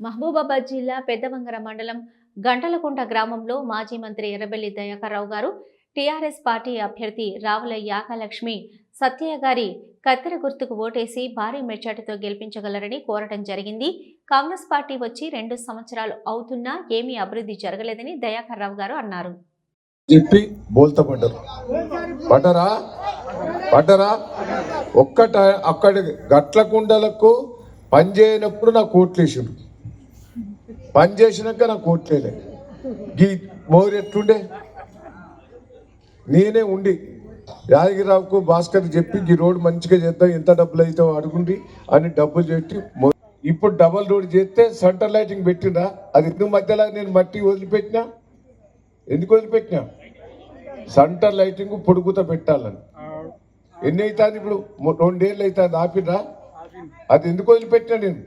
మహబూబాబాద్ జిల్లా పెద్దవంగర మండలం గంటలకుంట గ్రామంలో మాజీ మంత్రి ఎర్రబెల్లి దయాకర్రావు గారు టీఆర్ఎస్ పార్టీ అభ్యర్థి రావుల యాగలక్ష్మి సత్యయ్య గారి కత్తెర గుర్తుకు ఓటేసి భారీ మెజార్టీతో గెలిపించగలరని కోరటం జరిగింది. కాంగ్రెస్ పార్టీ వచ్చి 2 సంవత్సరాలు అవుతున్నా ఏమీ అభివృద్ధి జరగలేదని దయాకర్రావు గారు అన్నారు. అక్కడి గట్లకుండలకు పనిచేయనప్పుడు నాకు ఓట్లేసాడు, పని చేసినాక నాకు ఓట్లేలే. గీ మోరు ఎట్లుండే నేనే ఉండి యాదగిరిరావుకు భాస్కర్ చెప్పి ఈ రోడ్డు మంచిగా చేద్దాం, ఎంత డబ్బులు అయితే అడుగుండి అని డబ్బులు పెట్టి ఇప్పుడు డబల్ రోడ్ చేస్తే సెంటర్ లైటింగ్ పెట్టినా అది ఎందుకు మధ్యలో నేను మట్టి వదిలిపెట్టినా, ఎందుకు వదిలిపెట్టినా? సెంటర్ లైటింగ్ పొడుగుతో పెట్టాలని. ఎన్ని అవుతుంది ఇప్పుడు? 2 ఏళ్ళు అవుతుంది ఆపినా. అది ఎందుకు వదిలిపెట్టినా? నేను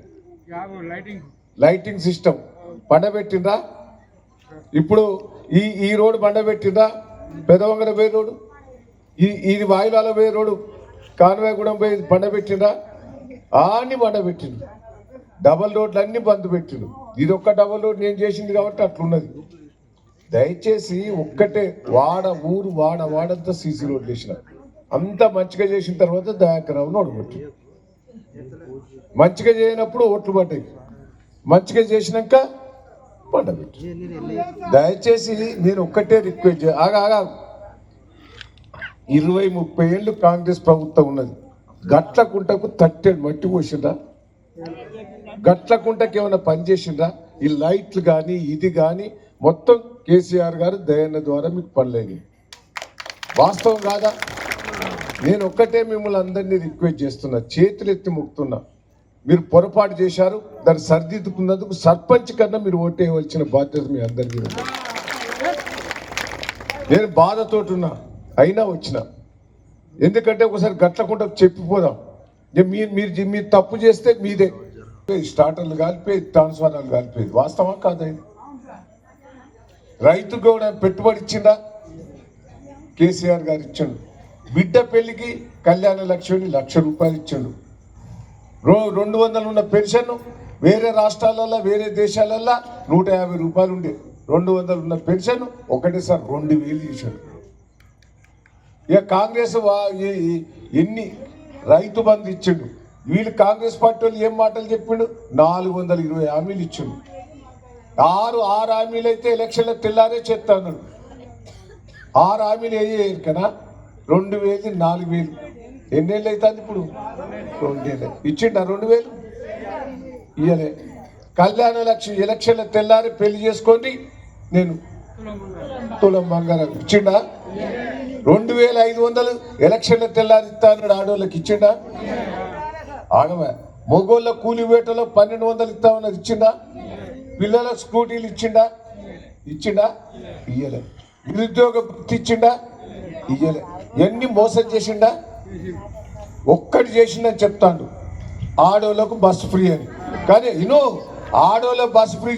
లైటింగ్ సిస్టమ్ బండబెట్టిందా? ఇప్పుడు ఈ రోడ్డు బండబెట్టిందా? పెదవంగర పోయే రోడ్డు, ఇది వాయులాల పోయే రోడ్డు కాన్వాయగూడెం పోయి బండబెట్టిందా? అన్ని బండబెట్టిండు. డబల్ రోడ్లు అన్ని బంద్ పెట్టిండు. ఇది ఒక్క డబల్ రోడ్ నేను చేసింది కాబట్టి అట్లున్నది. దయచేసి ఒక్కటే ఊరు వాడంతా సీసీ రోడ్లు వేసిన అంతా మంచిగా చేసిన తర్వాత దయాకర్రావును ఓడగొట్టి, మంచిగా చేయనప్పుడు ఓట్లు పడ్డాయి, మంచిగా చేసినాక పండబెట్టి. దయచేసి నేను ఒక్కటే రిక్వెస్ట్ 20-30 ఏళ్ళు కాంగ్రెస్ ప్రభుత్వం ఉన్నది. గట్లకుంటకు 30 మట్టి పోసిండ్రా? గట్లకుంటకి ఏమైనా పని చేసిండ్రా? ఈ లైట్లు కానీ ఇది కానీ మొత్తం కేసీఆర్ గారు దయన్న ద్వారా మీకు పనులేని వాస్తవం కాదా? నేను ఒక్కటే మిమ్మల్ని అందరినీ రిక్వెస్ట్ చేస్తున్నా, చేతులు ఎత్తి మొక్కుతున్నా. మీరు పొరపాటు చేశారు, దాన్ని సరిదిద్దుకున్నందుకు సర్పంచ్ కన్నా మీరు ఓటేయవలసిన బాధ్యత మీ అందరికీ ఉంది. నేను బాధతోటున్నా అయినా వచ్చిన, ఎందుకంటే ఒకసారి గట్లకుండా చెప్పిపోదాం. మీరు తప్పు చేస్తే మీదే స్టార్టర్లు కాలిపోయి ట్రాన్స్ఫార్మర్లు కాలిపోయేది. వాస్తవా కాదండి? రైతు కూడా పెట్టుబడి ఇచ్చిందా? కేసీఆర్ గారు ఇచ్చిండు. బిడ్డ పెళ్లికి కళ్యాణ లక్ష్మి 1,00,000 రూపాయలు ఇచ్చిండు. 200 ఉన్న పెన్షన్ వేరే రాష్ట్రాలలో వేరే దేశాలలో 150 రూపాయలు ఉండే. 200 ఉన్న పెన్షన్ ఒకటేసారి 2,000 చేశాడు. ఇక కాంగ్రెస్ ఎన్ని రైతు బంధు ఇచ్చిండు. వీళ్ళు కాంగ్రెస్ పార్టీ వాళ్ళు ఏం మాటలు చెప్పిండు? 420 హామీలు ఇచ్చిండు. 6 హామీలు అయితే ఎలక్షన్ల తెల్లారే చేస్తా అన్నాడు. 6 హామీలు వేయరు కదా, 2,000 4,000 ఎన్నేళ్ళు అవుతుంది ఇప్పుడు? 2 ఏళ్ళు ఇచ్చిండా? 2,000 ఇయ్యలే. కళ్యాణ లక్ష్మి ఎలక్షన్ల తెల్లారి పెళ్లి చేసుకోండి నేను తులం బంగారం ఇచ్చిండా? 2,500 ఎలక్షన్ల తెల్లారి ఇస్తా అన్నాడు. ఆడవాళ్ళకి ఇచ్చిండా? ఆడవా మొగోళ్ళ కూలి వేటలో 1,200 ఇస్తామన్నది ఇచ్చిండా? పిల్లలకు స్కూటీలు ఇచ్చిండా? ఇయ్యలే. నిరుద్యోగ వృత్తి ఇచ్చిండా? ఇయ్యలే. ఎన్ని మోసం చేసిండా? ఒక్కటి చేసిండని చెప్తాడు, ఆడోళ్ళకు బస్సు ఫ్రీ అని. కానీ ఆడోళ్ళ బస్సు ఫ్రీ